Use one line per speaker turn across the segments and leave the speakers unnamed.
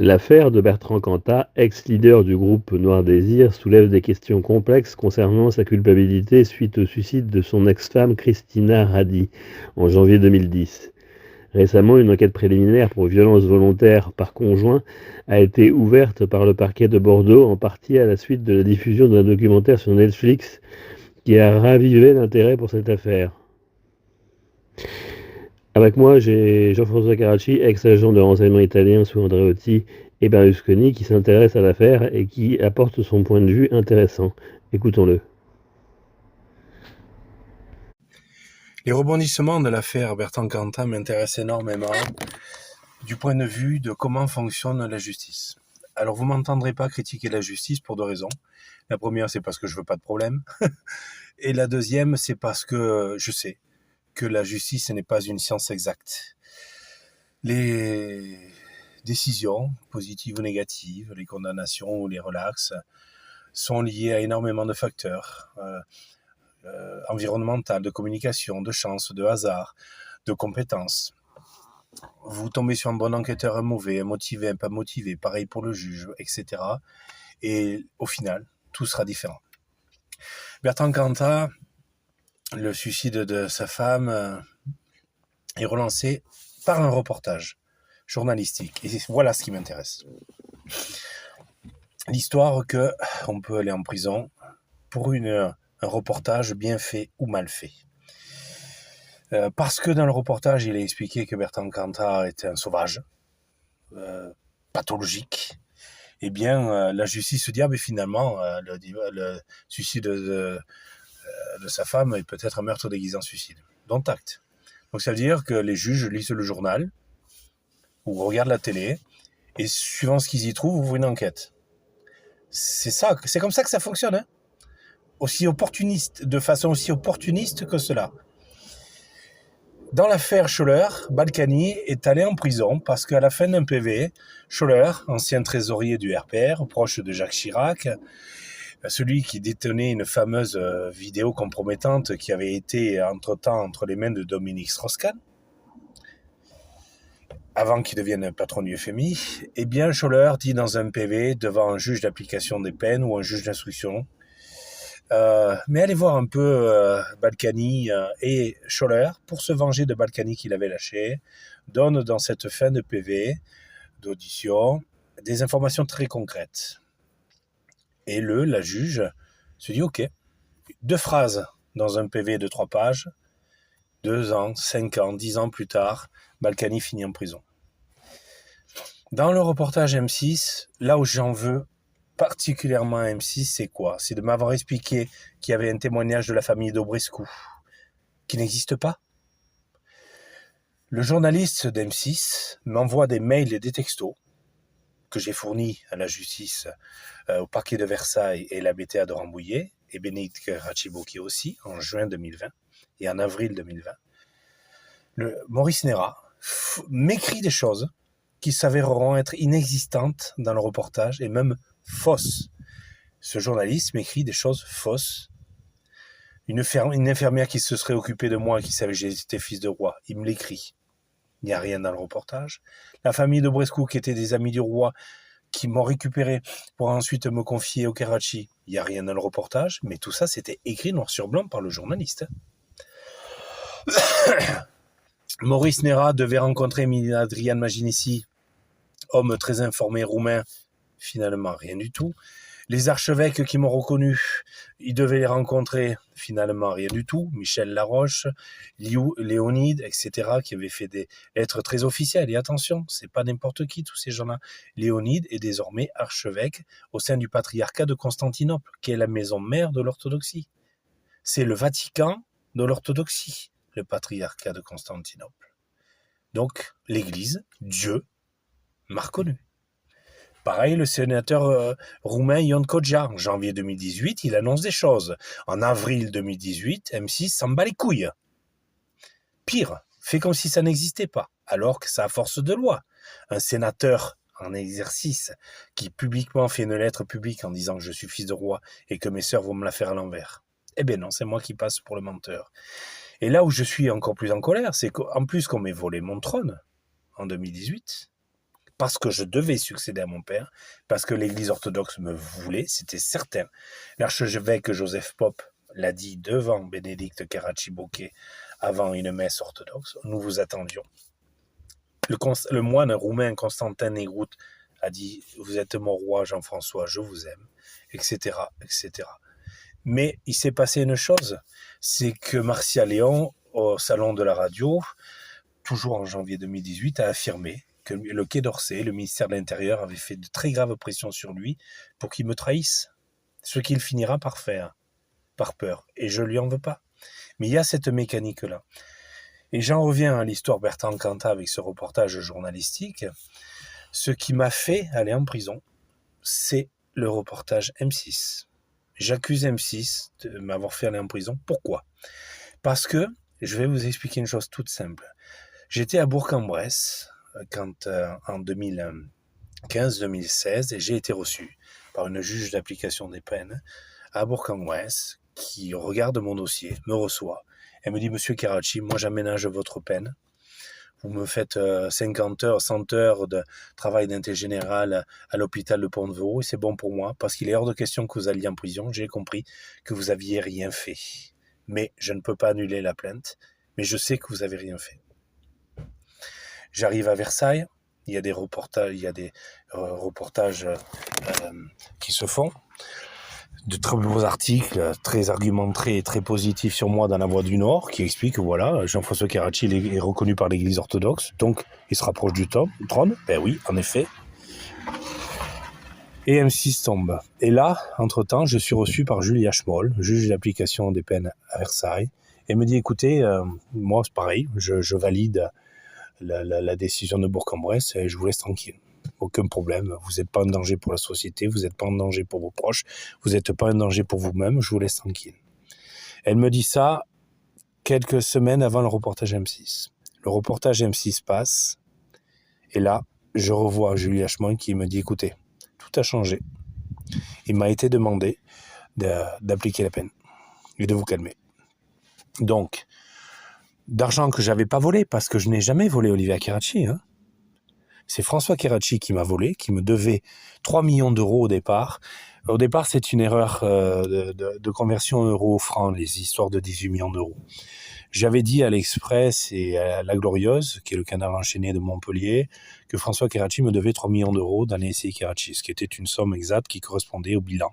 L'affaire de Bertrand Cantat, ex-leader du groupe Noir Désir, soulève des questions complexes concernant sa culpabilité suite au suicide de son ex-femme Christina Radi en janvier 2010. Récemment, une enquête préliminaire pour violence volontaire par conjoint a été ouverte par le parquet de Bordeaux, en partie à la suite de la diffusion d'un documentaire sur Netflix qui a ravivé l'intérêt pour cette affaire. Avec moi, j'ai Jean-François Carracci, ex-agent de renseignement italien sous Andreotti et Berlusconi, qui s'intéresse à l'affaire et qui apporte son point de vue intéressant. Écoutons-le.
Les rebondissements de l'affaire Bertrand Cantat m'intéressent énormément du point de vue de comment fonctionne la justice. Alors vous m'entendrez pas critiquer la justice pour deux raisons. La première, c'est parce que je veux pas de problème. Et la deuxième, c'est parce que je sais que la justice n'est pas une science exacte. Les décisions, positives ou négatives, les condamnations ou les relaxes, sont liées à énormément de facteurs environnementaux, de communication, de chance, de hasard, de compétences. Vous tombez sur un bon enquêteur, un mauvais, un motivé, un pas motivé, pareil pour le juge, etc. Et au final, tout sera différent. Bertrand Cantat, le suicide de sa femme est relancé par un reportage journalistique. Et voilà ce qui m'intéresse. L'histoire qu'on peut aller en prison pour un reportage bien fait ou mal fait. Parce que dans le reportage, il a expliqué que Bertrand Cantat était un sauvage, pathologique. Eh bien, la justice se dit, mais finalement, le suicide de sa femme est peut-être un meurtre déguisé en suicide. Dont acte. Donc ça veut dire que les juges lisent le journal ou regardent la télé et suivant ce qu'ils y trouvent, ouvrent une enquête. C'est comme ça que ça fonctionne, hein, de façon aussi opportuniste que cela. Dans l'affaire Scholler, Balkany est allé en prison parce qu'à la fin d'un PV, Scholler, ancien trésorier du RPR, proche de Jacques Chirac, celui qui détenait une fameuse vidéo compromettante qui avait été entre-temps entre les mains de Dominique Strauss-Kahn, avant qu'il devienne patron du FMI, eh bien Scholler dit dans un PV devant un juge d'application des peines ou un juge d'instruction, mais allez voir un peu Balkany et Scholler, pour se venger de Balkany qu'il avait lâché, donne dans cette fin de PV d'audition des informations très concrètes. Et la juge se dit, ok, 2 phrases dans un PV de 3 pages, 2 ans, 5 ans, 10 ans plus tard, Balkany finit en prison. Dans le reportage M6, là où j'en veux particulièrement à M6, c'est quoi ? C'est de m'avoir expliqué qu'il y avait un témoignage de la famille d'Aubrescu, qui n'existe pas. Le journaliste d'M6 m'envoie des mails et des textos que j'ai fournis à la justice, au parquet de Versailles et la BTA de Rambouillet, et Bénédicte Rachibouki aussi, en juin 2020 et en avril 2020. Maurice Néra m'écrit des choses qui s'avéreront être inexistantes dans le reportage et même fausses. Ce journaliste m'écrit des choses fausses. Une infirmière qui se serait occupée de moi, qui savait que j'étais fils de roi, il me l'écrit. Il n'y a rien dans le reportage. La famille de Brescu, qui était des amis du roi, qui m'ont récupéré pour ensuite me confier au Karachi, il n'y a rien dans le reportage, mais tout ça, c'était écrit noir sur blanc par le journaliste. Maurice Néra devait rencontrer Adrian Maginici, homme très informé roumain, finalement rien du tout. Les archevêques qui m'ont reconnu, ils devaient les rencontrer, finalement rien du tout. Michel Laroche, Léonide, etc., qui avaient fait des lettres très officielles. Et attention, c'est pas n'importe qui, tous ces gens-là. Léonide est désormais archevêque au sein du patriarcat de Constantinople, qui est la maison mère de l'orthodoxie. C'est le Vatican de l'orthodoxie, le patriarcat de Constantinople. Donc, l'Église, Dieu, m'a reconnu. Pareil, le sénateur roumain Ion Kodjar, en janvier 2018, il annonce des choses. En avril 2018, M6 s'en bat les couilles. Pire, fait comme si ça n'existait pas, alors que ça a force de loi. Un sénateur en exercice qui publiquement fait une lettre publique en disant que je suis fils de roi et que mes sœurs vont me la faire à l'envers. Eh bien non, c'est moi qui passe pour le menteur. Et là où je suis encore plus en colère, c'est qu'en plus qu'on m'ait volé mon trône en 2018, parce que je devais succéder à mon père, parce que l'Église orthodoxe me voulait, c'était certain. L'archevêque Joseph Pope l'a dit devant Bénédicte Carracci-Bocquet avant une messe orthodoxe, nous vous attendions. Le moine roumain Constantin Negrut a dit « Vous êtes mon roi Jean-François, je vous aime », etc., etc. Mais il s'est passé une chose, c'est que Marcia Léon, au Salon de la Radio, toujours en janvier 2018, a affirmé que le Quai d'Orsay, le ministère de l'Intérieur, avait fait de très graves pressions sur lui pour qu'il me trahisse. Ce qu'il finira par faire, par peur. Et je lui en veux pas. Mais il y a cette mécanique-là. Et j'en reviens à l'histoire Bertrand Cantat avec ce reportage journalistique. Ce qui m'a fait aller en prison, c'est le reportage M6. J'accuse M6 de m'avoir fait aller en prison. Pourquoi ? Parce que, je vais vous expliquer une chose toute simple. J'étais à Bourg-en-Bresse en 2015-2016 et j'ai été reçu par une juge d'application des peines à Bourg-en-Bresse qui regarde mon dossier, me reçoit. Elle me dit « Monsieur Carracci, moi j'aménage votre peine. Vous me faites 50 heures, 100 heures de travail d'intérêt général à l'hôpital de Pont-de-Vaux et c'est bon pour moi parce qu'il est hors de question que vous alliez en prison. J'ai compris que vous aviez rien fait. Mais je ne peux pas annuler la plainte, mais je sais que vous avez rien fait. » J'arrive à Versailles, il y a des reportages qui se font, de très beaux articles, très argumentés et très positifs sur moi dans la Voix du Nord, qui expliquent que voilà, Jean-François Carracci est reconnu par l'Église orthodoxe, donc il se rapproche du trône. Ben oui, en effet. Et M6 tombe. Et là, entre-temps, je suis reçu par Julia Schmoll, juge d'application des peines à Versailles, et me dit, écoutez, moi c'est pareil, je valide la décision de Bourg-en-Bresse et je vous laisse tranquille. Aucun problème, vous n'êtes pas un danger pour la société, vous n'êtes pas un danger pour vos proches, vous n'êtes pas un danger pour vous-même, je vous laisse tranquille. Elle me dit ça quelques semaines avant le reportage M6. Le reportage M6 passe, et là, je revois Julia Schmoll qui me dit, écoutez, tout a changé. Il m'a été demandé d'appliquer la peine et de vous calmer. Donc, d'argent que j'avais pas volé, parce que je n'ai jamais volé Olivia Carracci. C'est François Carracci qui m'a volé, qui me devait 3 millions d'euros au départ. Au départ, c'est une erreur de conversion euro-franc, les histoires de 18 millions d'euros. J'avais dit à l'Express et à La Glorieuse, qui est le canal enchaîné de Montpellier, que François Carracci me devait 3 millions d'euros dans les SCI Carracci, ce qui était une somme exacte qui correspondait au bilan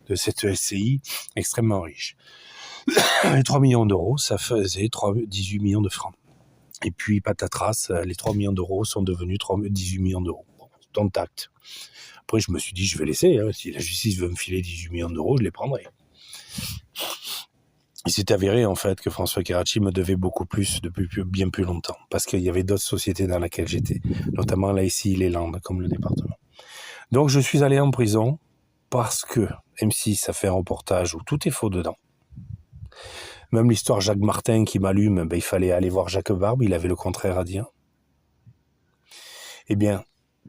de cette SCI extrêmement riche. Les 3 millions d'euros, ça faisait 18 millions de francs. Et puis, patatras, les 3 millions d'euros sont devenus 18 millions d'euros. Dans tact. Après, je me suis dit, je vais laisser. Si la justice veut me filer 18 millions d'euros, je les prendrai. Il s'est avéré, en fait, que François Carracci me devait beaucoup plus depuis bien plus longtemps. Parce qu'il y avait d'autres sociétés dans lesquelles j'étais. Notamment là, ici, les Landes, comme le département. Donc, je suis allé en prison parce que M6 a fait un reportage où tout est faux dedans. Même l'histoire Jacques Martin qui m'allume, il fallait aller voir Jacques Barbe, il avait le contraire à dire. Eh bien,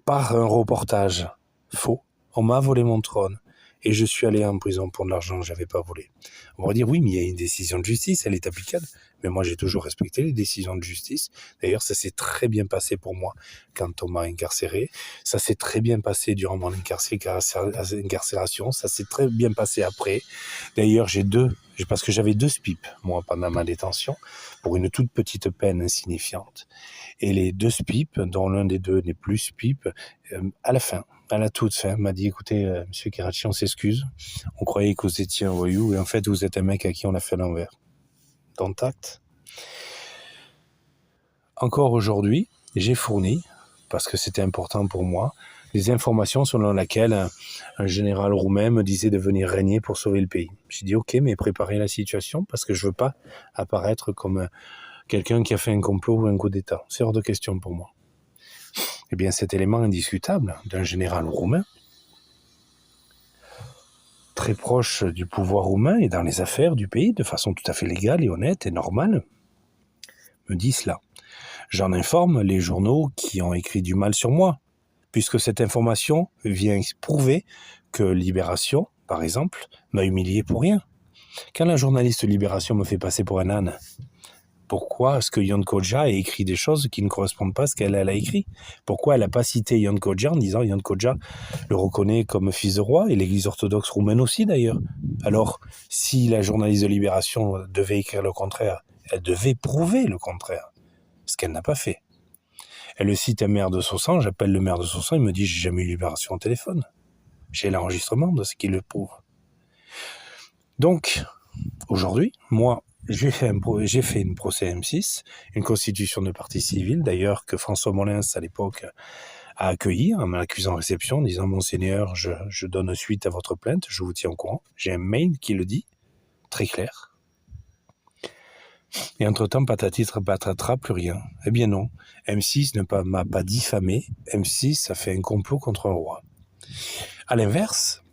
par un reportage faux, on m'a volé mon trône et je suis allé en prison pour de l'argent que je n'avais pas volé. On va dire, oui, mais il y a une décision de justice, elle est applicable. Mais moi, j'ai toujours respecté les décisions de justice. D'ailleurs, ça s'est très bien passé pour moi quand on m'a incarcéré. Ça s'est très bien passé durant mon incarcération. Ça s'est très bien passé après. D'ailleurs, parce que j'avais 2 SPIP, moi, pendant ma détention, pour une toute petite peine insignifiante. Et les 2 SPIP, dont l'un des 2 n'est plus SPIP, à la toute fin, m'a dit, écoutez, monsieur Carracci, on s'excuse. On croyait que vous étiez un voyou, et en fait, vous êtes un mec à qui on a fait l'envers. Dans tact. Encore aujourd'hui, j'ai fourni, parce que c'était important pour moi, des informations selon lesquelles un général roumain me disait de venir régner pour sauver le pays. J'ai dit ok, mais préparez la situation parce que je veux pas apparaître comme quelqu'un qui a fait un complot ou un coup d'État. C'est hors de question pour moi. Eh bien, cet élément indiscutable d'un général roumain, très proche du pouvoir roumain et dans les affaires du pays, de façon tout à fait légale et honnête et normale, me dit cela. J'en informe les journaux qui ont écrit du mal sur moi, puisque cette information vient prouver que Libération, par exemple, m'a humilié pour rien. Quand la journaliste Libération me fait passer pour un âne, Pourquoi est-ce que Yon Koja a écrit des choses qui ne correspondent pas à ce qu'elle a écrit? Pourquoi elle n'a pas cité Yon Koja en disant Yon Koja le reconnaît comme fils de roi, et l'église orthodoxe roumaine aussi d'ailleurs. Alors, si la journaliste de Libération devait écrire le contraire, elle devait prouver le contraire, ce qu'elle n'a pas fait. Elle cite un maire de Soissons, j'appelle le maire de Soissons, il me dit j'ai jamais eu Libération au téléphone. J'ai l'enregistrement de ce qui le prouve. Donc, aujourd'hui, moi, j'ai fait une procès M6, une constitution de partie civile, d'ailleurs, que François Molins, à l'époque, a accueilli en m'accusant en réception, en disant « Monseigneur, je donne suite à votre plainte, je vous tiens au courant ». J'ai un mail qui le dit, très clair. Et entre-temps, patati patata, plus rien. Eh bien non, M6 ne m'a pas diffamé, M6 a fait un complot contre un roi. À l'inverse,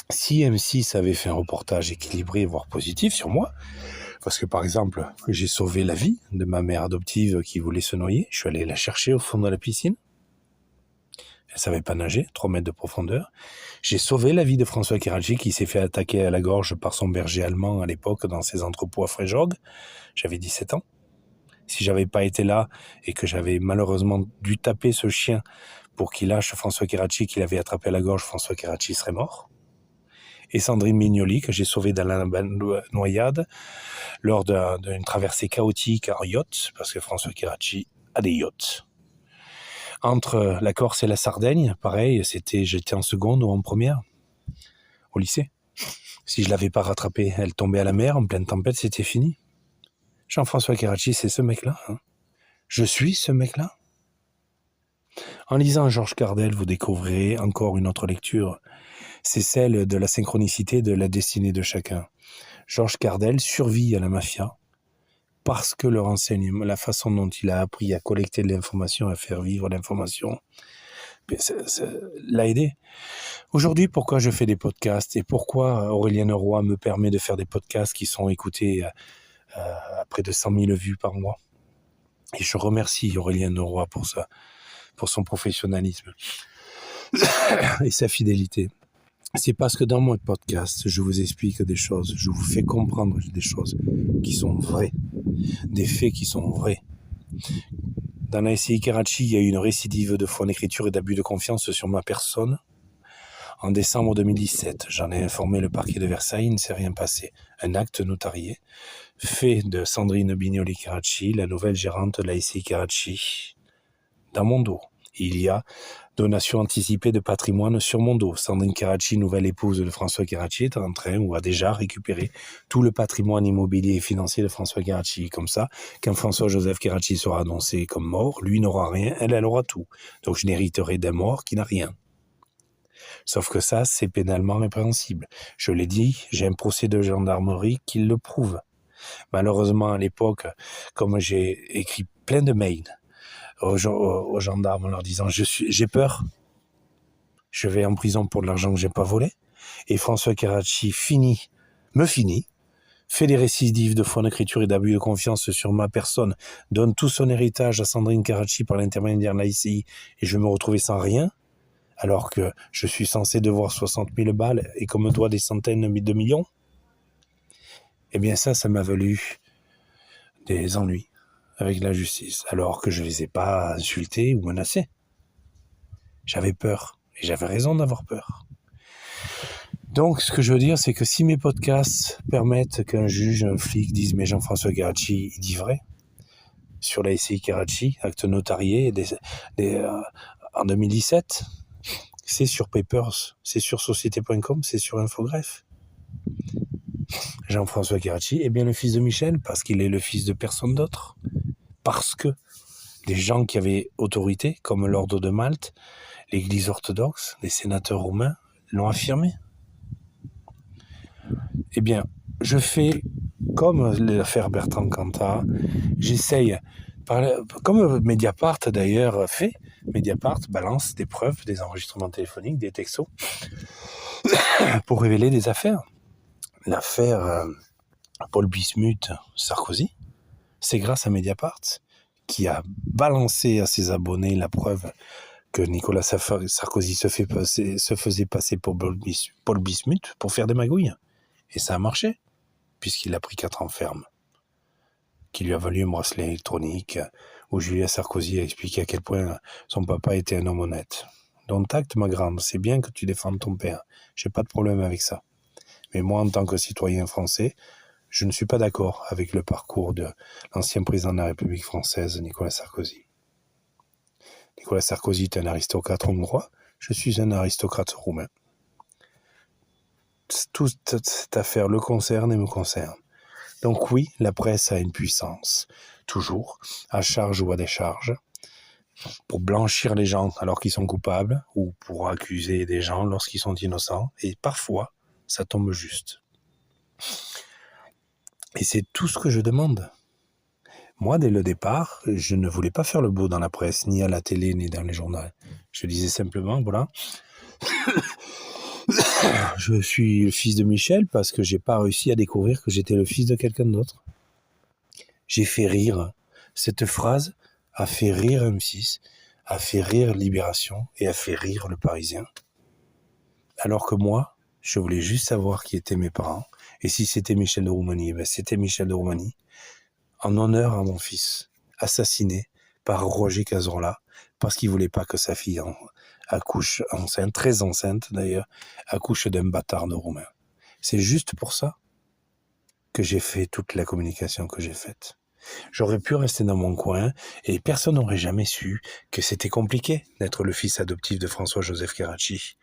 si M6 avait fait un reportage équilibré, voire positif sur moi, parce que par exemple, j'ai sauvé la vie de ma mère adoptive qui voulait se noyer, je suis allé la chercher au fond de la piscine, elle savait pas nager, 3 mètres de profondeur. J'ai sauvé la vie de François Kerachi qui s'est fait attaquer à la gorge par son berger allemand à l'époque dans ses entrepôts à Fréjorgues. J'avais 17 ans. Si j'avais pas été là et que j'avais malheureusement dû taper ce chien pour qu'il lâche François Kerachi qu'il avait attrapé à la gorge, François Kerachi serait mort. Et Sandrine Mignoli, que j'ai sauvée dans la noyade lors d'une traversée chaotique en yacht, parce que François Kerachi a des yachts. Entre la Corse et la Sardaigne, pareil, j'étais en seconde ou en première, au lycée. Si je l'avais pas rattrapée, elle tombait à la mer, en pleine tempête, c'était fini. Jean-François Kerachi, c'est ce mec-là. Je suis ce mec-là. En lisant Georges Cardel, vous découvrirez encore une autre lecture. C'est celle de la synchronicité de la destinée de chacun. Georges Cardel survit à la mafia parce que le renseignement, la façon dont il a appris à collecter de l'information, à faire vivre l'information, l'a aidé. Aujourd'hui, pourquoi je fais des podcasts et pourquoi Aurélien Roy me permet de faire des podcasts qui sont écoutés à près de 100 000 vues par mois. Et je remercie Aurélien Roy pour ça, pour son professionnalisme et sa fidélité. C'est parce que dans mon podcast, je vous explique des choses, je vous fais comprendre des choses qui sont vraies, des faits qui sont vrais. Dans la SCI Kerachi, il y a eu une récidive de faux en écriture et d'abus de confiance sur ma personne. En décembre 2017, j'en ai informé le parquet de Versailles, il ne s'est rien passé. Un acte notarié, fait de Sandrine Bignoli Kerachi, la nouvelle gérante de la SCI Kerachi, dans mon dos. Il y a donation anticipée de patrimoine sur mon dos. Sandrine Kerachi, nouvelle épouse de François Kerachi, est en train ou a déjà récupéré tout le patrimoine immobilier et financier de François Kerachi. Comme ça, quand François-Joseph Kerachi sera annoncé comme mort, lui n'aura rien, elle aura tout. Donc je n'hériterai d'un mort qui n'a rien. Sauf que ça, c'est pénalement répréhensible. Je l'ai dit, j'ai un procès de gendarmerie qui le prouve. Malheureusement, à l'époque, comme j'ai écrit plein de mails aux gendarmes en leur disant j'ai peur, je vais en prison pour de l'argent que j'ai pas volé, et François Kerachi me finit, fait des récidives de faux en écriture et d'abus de confiance sur ma personne, donne tout son héritage à Sandrine Kerachi par l'intermédiaire de l'ICI, et je me retrouvais sans rien, alors que je suis censé devoir 60 000 balles et qu'on me doit des centaines de millions. Eh bien ça m'a valu des ennuis avec la justice, alors que je ne les ai pas insultés ou menacés. J'avais peur, et j'avais raison d'avoir peur. Donc, ce que je veux dire, c'est que si mes podcasts permettent qu'un juge, un flic dise « Mais Jean-François Kerachi, il dit vrai ?» sur la SCI Kerachi, acte notarié, en 2017, c'est sur Papers, c'est sur Société.com, c'est sur Infogreffe. Jean-François Kerachi est bien le fils de Michel, parce qu'il est le fils de personne d'autre. Parce que les gens qui avaient autorité, comme l'Ordre de Malte, l'Église orthodoxe, les sénateurs romains, l'ont affirmé. Eh bien, je fais comme l'affaire Bertrand Cantat, j'essaye, comme Mediapart d'ailleurs fait, Mediapart balance des preuves, des enregistrements téléphoniques, des textos, pour révéler des affaires. L'affaire Paul Bismuth-Sarkozy, c'est grâce à Mediapart qui a balancé à ses abonnés la preuve que Nicolas Sarkozy se faisait passer pour Paul Bismuth pour faire des magouilles. Et ça a marché, puisqu'il a pris 4 ans ferme. qui lui a valu un bracelet électronique, où Julia Sarkozy a expliqué à quel point son papa était un homme honnête. Donc tact, ma grande, c'est bien que tu défendes ton père. J'ai pas de problème avec ça. Mais moi, en tant que citoyen français, je ne suis pas d'accord avec le parcours de l'ancien président de la République française, Nicolas Sarkozy. Nicolas Sarkozy est un aristocrate hongrois, je suis un aristocrate roumain. Toute cette affaire le concerne et me concerne. Donc oui, la presse a une puissance, toujours, à charge ou à décharge, pour blanchir les gens alors qu'ils sont coupables, ou pour accuser des gens lorsqu'ils sont innocents, et parfois, ça tombe juste. Et c'est tout ce que je demande. Moi, dès le départ, je ne voulais pas faire le beau dans la presse, ni à la télé, ni dans les journaux. Je disais simplement, voilà, je suis le fils de Michel parce que j'ai pas réussi à découvrir que j'étais le fils de quelqu'un d'autre. J'ai fait rire. Cette phrase a fait rire M6, a fait rire Libération et a fait rire Le Parisien. Alors que moi, je voulais juste savoir qui étaient mes parents. Et si c'était Michel de Roumanie, ben c'était Michel de Roumanie. En honneur à mon fils, assassiné par Roger Cazorla, parce qu'il voulait pas que sa fille accouche enceinte, très enceinte d'ailleurs, accouche d'un bâtard de Roumain. C'est juste pour ça que j'ai fait toute la communication que j'ai faite. J'aurais pu rester dans mon coin et personne n'aurait jamais su que c'était compliqué d'être le fils adoptif de François-Joseph Carracci,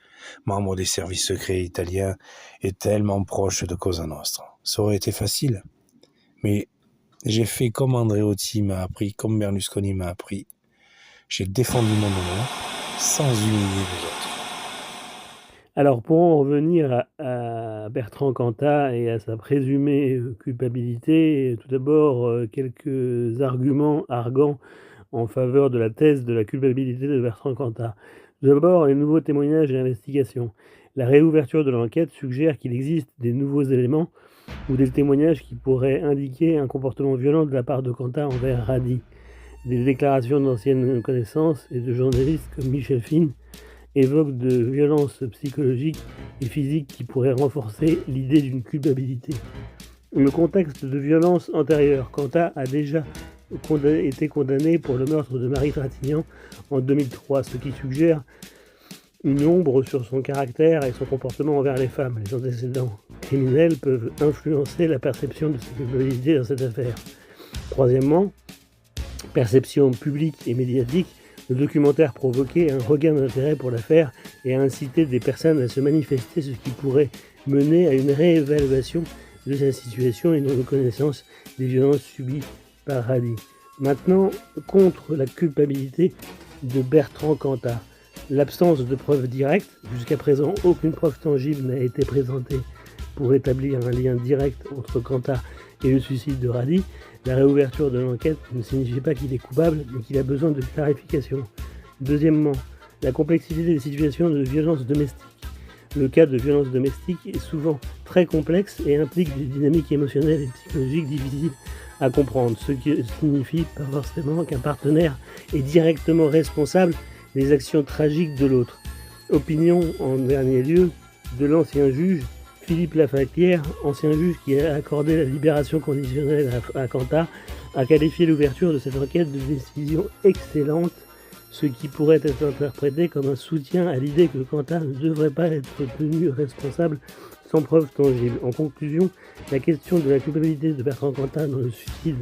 membre des services secrets italiens et tellement proche de Cosa Nostra. Ça aurait été facile. Mais j'ai fait comme Andreotti m'a appris, comme Berlusconi m'a appris. J'ai défendu mon honneur sans humilier les autres.
Alors, pour en revenir à Bertrand Cantat et à sa présumée culpabilité, tout d'abord, quelques arguments arguants en faveur de la thèse de la culpabilité de Bertrand Cantat. D'abord, les nouveaux témoignages et investigations. La réouverture de l'enquête suggère qu'il existe des nouveaux éléments ou des témoignages qui pourraient indiquer un comportement violent de la part de Cantat envers Radi. Des déclarations d'anciennes connaissances et de journalistes comme Michel Fine évoquent de violences psychologiques et physiques qui pourraient renforcer l'idée d'une culpabilité. Le contexte de violence antérieure, Cantat a déjà été condamné pour le meurtre de Marie Trintignant en 2003, ce qui suggère une ombre sur son caractère et son comportement envers les femmes. Les antécédents criminels peuvent influencer la perception de sa culpabilité dans cette affaire. Troisièmement, perception publique et médiatique, le documentaire provoquait un regain d'intérêt pour l'affaire et a incité des personnes à se manifester, ce qui pourrait mener à une réévaluation de sa situation et une reconnaissance des violences subies par Radi. Maintenant, contre la culpabilité de Bertrand Cantat. L'absence de preuves directes, jusqu'à présent aucune preuve tangible n'a été présentée pour établir un lien direct entre Cantat et le suicide de Radi. La réouverture de l'enquête ne signifie pas qu'il est coupable, mais qu'il a besoin de clarification. Deuxièmement, la complexité des situations de violence domestique. Le cas de violence domestique est souvent très complexe et implique des dynamiques émotionnelles et psychologiques difficiles à comprendre, ce qui signifie pas forcément qu'un partenaire est directement responsable des actions tragiques de l'autre. Opinion, en dernier lieu, de l'ancien juge Philippe Lafayette, ancien juge qui a accordé la libération conditionnelle à Cantat, a qualifié l'ouverture de cette enquête de décision excellente, ce qui pourrait être interprété comme un soutien à l'idée que Cantat ne devrait pas être tenu responsable sans preuve tangible. En conclusion, la question de la culpabilité de Bertrand Cantat dans le suicide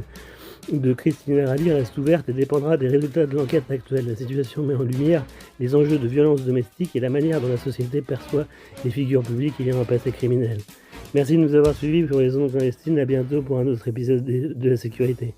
de Christina Radi reste ouverte et dépendra des résultats de l'enquête actuelle. La situation met en lumière les enjeux de violence domestique et la manière dont la société perçoit les figures publiques ayant un passé criminel. Merci de nous avoir suivis pour les ondes clandestines. À bientôt pour un autre épisode de la sécurité.